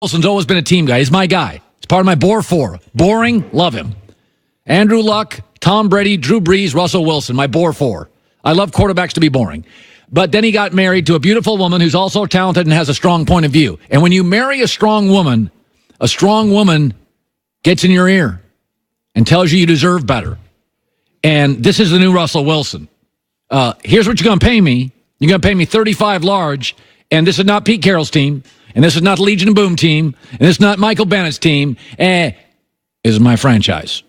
Wilson's always been a team guy. He's my guy. He's part of my Bore 4. Boring, love him. Andrew Luck, Tom Brady, Drew Brees, Russell Wilson, my Bore 4. I love quarterbacks to be boring. But then he got married to a beautiful woman who's also talented and has a strong point of view. And when you marry a strong woman gets in your ear and tells you deserve better. And this is the new Russell Wilson. Here's what you're going to pay me. You're going to pay me $35 large, and this is not Pete Carroll's team, and this is not the Legion of Boom team, and this is not Michael Bennett's team. This is my franchise.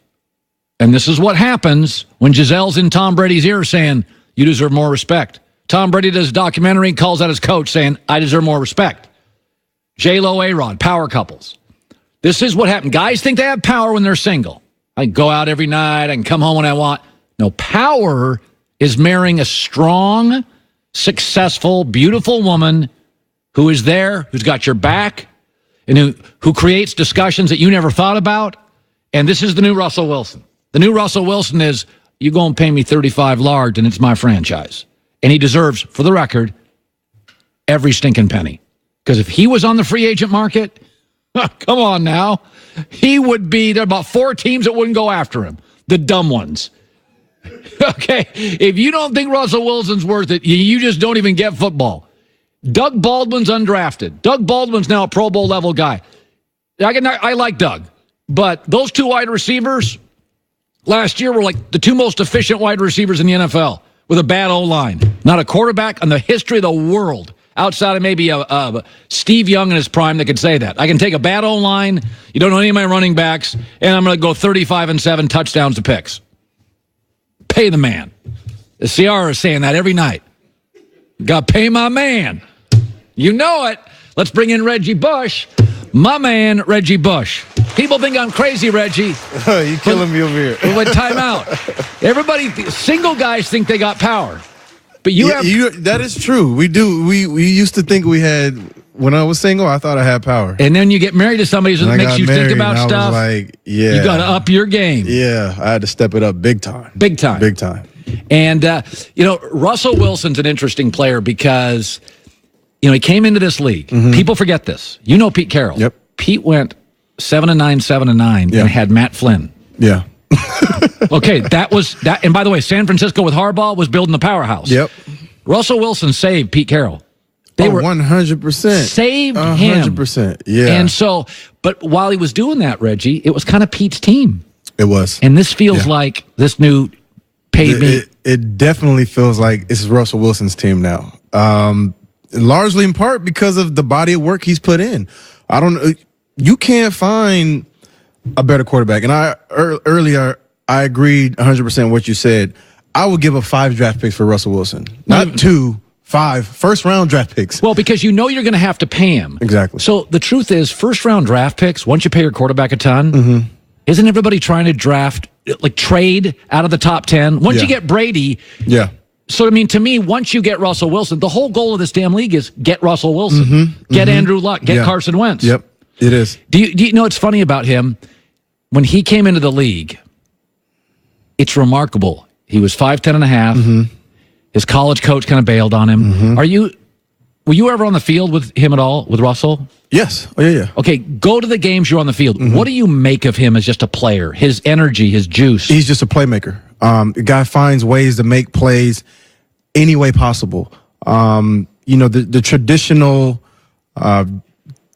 And this is what happens when Gisele's in Tom Brady's ear saying, you deserve more respect. Tom Brady does a documentary and calls out his coach saying, I deserve more respect. J-Lo, A-Rod, power couples. This is what happened. Guys think they have power when they're single. I can go out every night. I can come home when I want. No, power is marrying a strong, successful, beautiful woman who is there, who's got your back, and who creates discussions that you never thought about. And this is the new Russell Wilson. The new Russell Wilson is, you go and pay me $35 large, and it's my franchise. And he deserves, for the record, every stinking penny. Because if he was on the free agent market, come on now, he would be, there are about 4 teams that wouldn't go after him. The dumb ones. Okay, if you don't think Russell Wilson's worth it, you just don't even get football. Doug Baldwin's undrafted. Doug Baldwin's now a Pro Bowl level guy. I like Doug, but those 2 wide receivers last year were like the 2 most efficient wide receivers in the NFL with a bad O-line. Not a quarterback in the history of the world outside of maybe Steve Young in his prime that could say that. I can take a bad O-line, you don't know any of my running backs, and I'm going to go 35-7 touchdowns to picks. Pay the man. The Ciara is saying that every night. Got to pay my man. You know it. Let's bring in Reggie Bush. My man, Reggie Bush. People think I'm crazy, Reggie. You killing me over here. With timeout. Everybody, single guys think they got power. But that is true. We do. We used to think we had, when I was single, I thought I had power. And then you get married to somebody that makes you think about stuff. I was like, yeah. You got to up your game. Yeah, I had to step it up big time. Big time. Big time. And, Russell Wilson's an interesting player because, he came into this league. Mm-hmm. People forget this. You know Pete Carroll. Yep. Pete went 7-9, 7-9, and had Matt Flynn. Yeah. Okay, that was that. And by the way, San Francisco with Harbaugh was building the powerhouse. Yep. Russell Wilson saved Pete Carroll. They were 100%. Saved him. 100%. Yeah. And so, but while he was doing that, Reggie, it was kind of Pete's team. It was. And this feels like this new paid me. It definitely feels like it's Russell Wilson's team now. Largely in part because of the body of work he's put in. I don't know. You can't find a better quarterback. And earlier, I agreed 100% what you said. I would give up 5 draft picks for Russell Wilson. Not 2, 5 first-round draft picks. Well, because you're going to have to pay him. Exactly. So the truth is, first-round draft picks, once you pay your quarterback a ton, isn't everybody trying to trade out of the top 10? Once you get Brady. Yeah. So, to me, once you get Russell Wilson, the whole goal of this damn league is get Russell Wilson. Get Andrew Luck. Get Carson Wentz. Yep, it is. Do you know what's funny about him? When he came into the league, it's remarkable. He was 5'10 and a half. His college coach kind of bailed on him. Were you ever on the field with him at all, with Russell? Yes. Oh, yeah. Okay, go to the games you're on the field. What do you make of him as just a player? His energy, his juice? He's just a playmaker. The guy finds ways to make plays any way possible. The traditional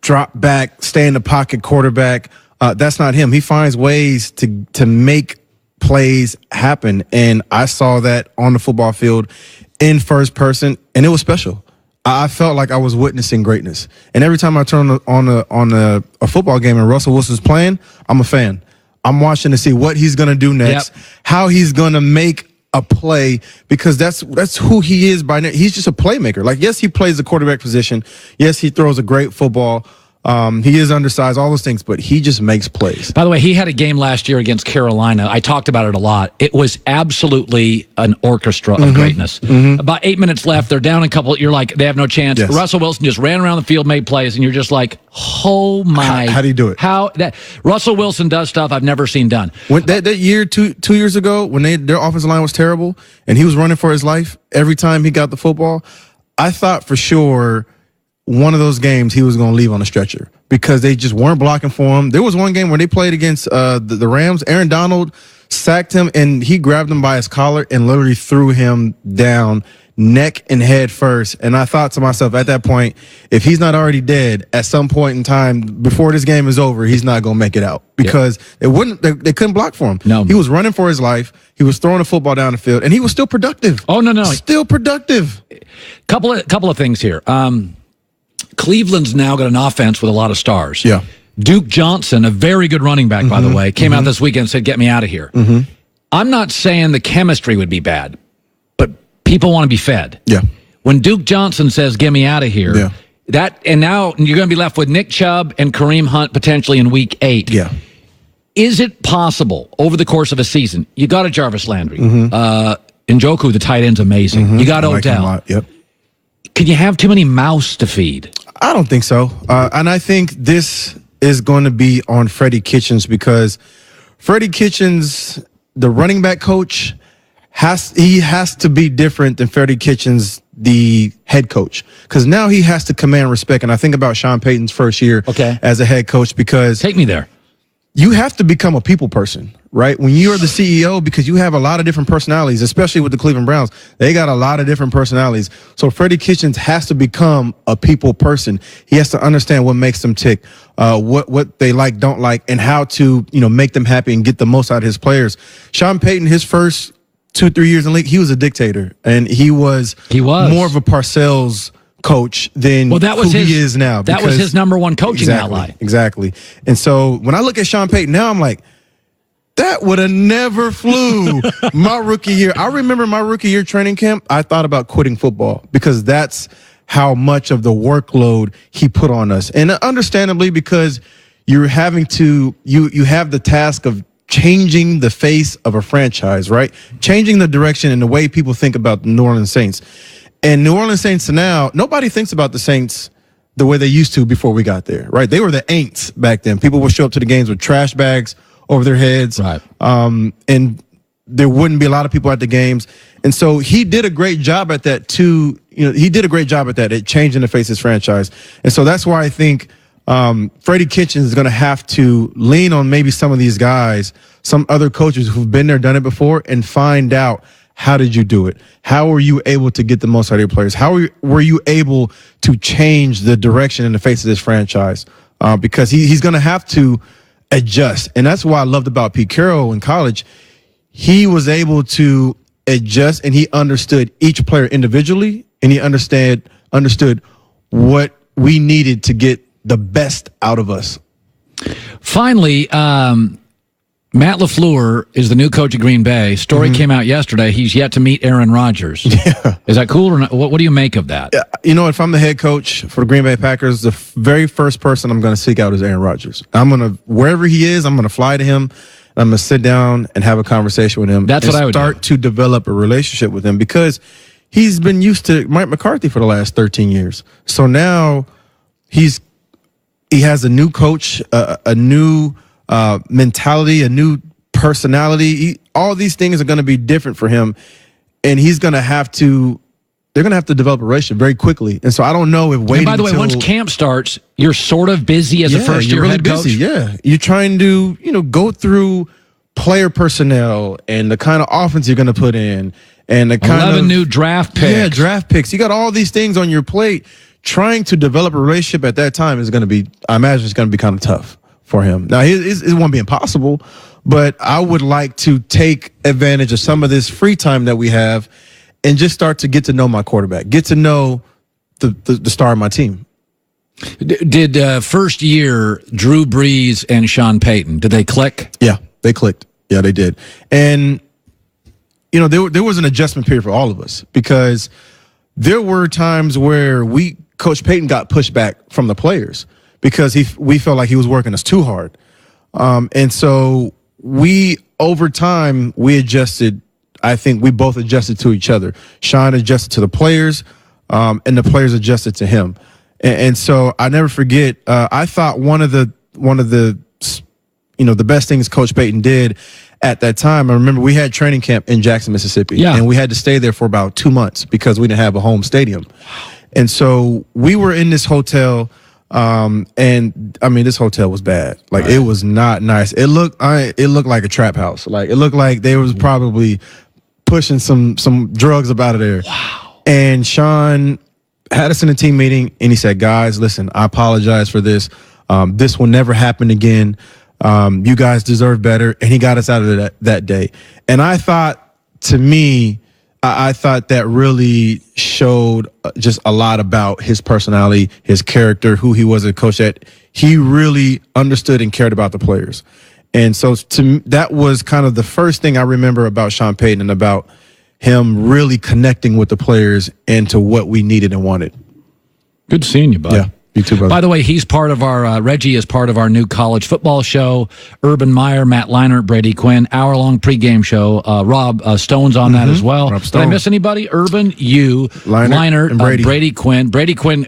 drop back, stay in the pocket quarterback, that's not him. He finds ways to make plays happen. And I saw that on the football field in first person, and it was special. I felt like I was witnessing greatness. And every time I turn on a football game and Russell Wilson's playing, I'm a fan. I'm watching to see what he's going to do next, how he's going to make a play, because that's who he is by now. He's just a playmaker. Like, yes, he plays the quarterback position. Yes, he throws a great football. He is undersized, all those things, but he just makes plays. By the way, he had a game last year against Carolina. I talked about it a lot. It was absolutely an orchestra of greatness. About 8 minutes left. They're down a couple. You're like, they have no chance. Yes. Russell Wilson just ran around the field, made plays, and you're just like, oh my. How do you do it? Russell Wilson does stuff I've never seen done. When that year, two years ago, when their offensive line was terrible and he was running for his life every time he got the football, I thought for sure one of those games he was going to leave on a stretcher. because they just weren't blocking for him. There was one game where they played against the Rams. Aaron Donald sacked him, and he grabbed him by his collar and literally threw him down neck and head first. And I thought to myself at that point, if he's not already dead at some point in time before this game is over, he's not going to make it out because they couldn't block for him. No. He was running for his life. He was throwing the football down the field, and he was still productive. Oh, no. Still productive. Couple of things here. Cleveland's now got an offense with a lot of stars. Yeah. Duke Johnson, a very good running back, by the way, came out this weekend and said, "Get me out of here." I'm not saying the chemistry would be bad, but people want to be fed. Yeah. When Duke Johnson says, "Get me out of here," and now you're going to be left with Nick Chubb and Kareem Hunt potentially in week 8. Yeah. Is it possible over the course of a season? You got a Jarvis Landry. Njoku, the tight end's amazing. You got Odell. Like yep. Can you have too many mouths to feed? I don't think so. And I think this is going to be on Freddie Kitchens because Freddie Kitchens, the running back coach, has to be different than Freddie Kitchens, the head coach, because now he has to command respect. And I think about Sean Payton's first year as a head coach because take me there. You have to become a people person, right? When you're the CEO, because you have a lot of different personalities, especially with the Cleveland Browns, they got a lot of different personalities. So Freddie Kitchens has to become a people person. He has to understand what makes them tick, what they like, don't like, and how to, make them happy and get the most out of his players. Sean Payton, his first 2-3 years in the league, he was a dictator, and he was more of a Parcells coach than he is now. That was his number one coaching ally. Exactly. And so when I look at Sean Payton now, I'm like, that would have never flew my rookie year. I remember my rookie year training camp, I thought about quitting football because that's how much of the workload he put on us. And understandably, because you're having to, you have the task of changing the face of a franchise, right? Changing the direction and the way people think about the New Orleans Saints. And New Orleans Saints now, nobody thinks about the Saints the way they used to before we got there, right? They were the Aints back then. People would show up to the games with trash bags over their heads. Right. And there wouldn't be a lot of people at the games. And so he did a great job at that too. He did a great job at that, at changing the face of his franchise. And so that's why I think Freddie Kitchens is going to have to lean on maybe some of these guys, some other coaches who've been there, done it before, and find out, how did you do it? How were you able to get the most out of your players? How were you able to change the direction in the face of this franchise? Because he's going to have to adjust. And that's what I loved about Pete Carroll in college. He was able to adjust, and he understood each player individually, and he understood what we needed to get the best out of us. Finally, Matt LaFleur is the new coach of Green Bay. Story came out yesterday. He's yet to meet Aaron Rodgers. Yeah. Is that cool or not? What do you make of that? If I'm the head coach for the Green Bay Packers, the very first person I'm going to seek out is Aaron Rodgers. Wherever he is, I'm going to fly to him. And I'm going to sit down and have a conversation with him. That's what I would start to develop a relationship with him because he's been used to Mike McCarthy for the last 13 years. So now he has a new coach, a new mentality, a new personality. All these things are going to be different for him, and they're going to have to develop a relationship very quickly. And so I don't know if waiting. And by the way, once camp starts, you're sort of busy as a first-year head coach. Yeah, you're trying to go through player personnel and the kind of offense you're going to put in, and the kind 11 new draft picks. Yeah, draft picks. You got all these things on your plate. Trying to develop a relationship at that time is going to be, I imagine, it's going to be kind of tough for him. Now, it won't be impossible, but I would like to take advantage of some of this free time that we have and just start to get to know my quarterback, get to know the star of my team. Did first year Drew Brees and Sean Payton, did they click? Yeah, they clicked. Yeah, they did. And, there was an adjustment period for all of us because there were times where Coach Payton got pushed back from the players because we felt like he was working us too hard. And so over time, we adjusted. I think we both adjusted to each other. Sean adjusted to the players, and the players adjusted to him. And so I never forget, I thought one of the best things Coach Payton did at that time, I remember we had training camp in Jackson, Mississippi, and we had to stay there for about 2 months because we didn't have a home stadium. And so we were in this hotel And I mean, this hotel was bad. Like it was not nice. It looked like a trap house. Like it looked like they was probably pushing some drugs up out of there. Wow. And Sean had us in a team meeting, and he said, "Guys, listen, I apologize for this. This will never happen again. You guys deserve better." And he got us out of that day. And I thought, to me, I thought that really showed just a lot about his personality, his character, who he was as a coach. That he really understood and cared about the players. And so that was kind of the first thing I remember about Sean Payton and about him really connecting with the players and to what we needed and wanted. Good seeing you, bud. Yeah, you too, brother. By the way, he's part of our, Reggie is part of our new college football show. Urban Meyer, Matt Leinart, Brady Quinn, hour-long pregame show. Rob Stone's on that as well. Did I miss anybody? Urban, you, Leinart, and Brady Quinn. Brady Quinn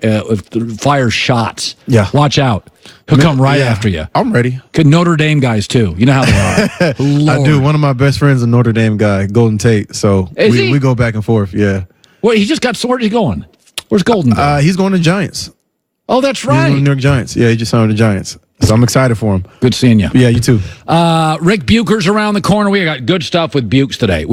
fires shots. Yeah. Watch out. He'll come right after you. I'm ready. Good Notre Dame guys, too. You know how they are. I do. One of my best friends is a Notre Dame guy, Golden Tate. So we go back and forth, yeah. Well, he just got sorted. He's going. Where's Golden Tate? He's going to Giants. Oh, that's right. He's going to New York Giants. Yeah, he just signed with the Giants. So I'm excited for him. Good seeing you. Yeah, you too. Rick Bucher's around the corner. We got good stuff with Bukes today.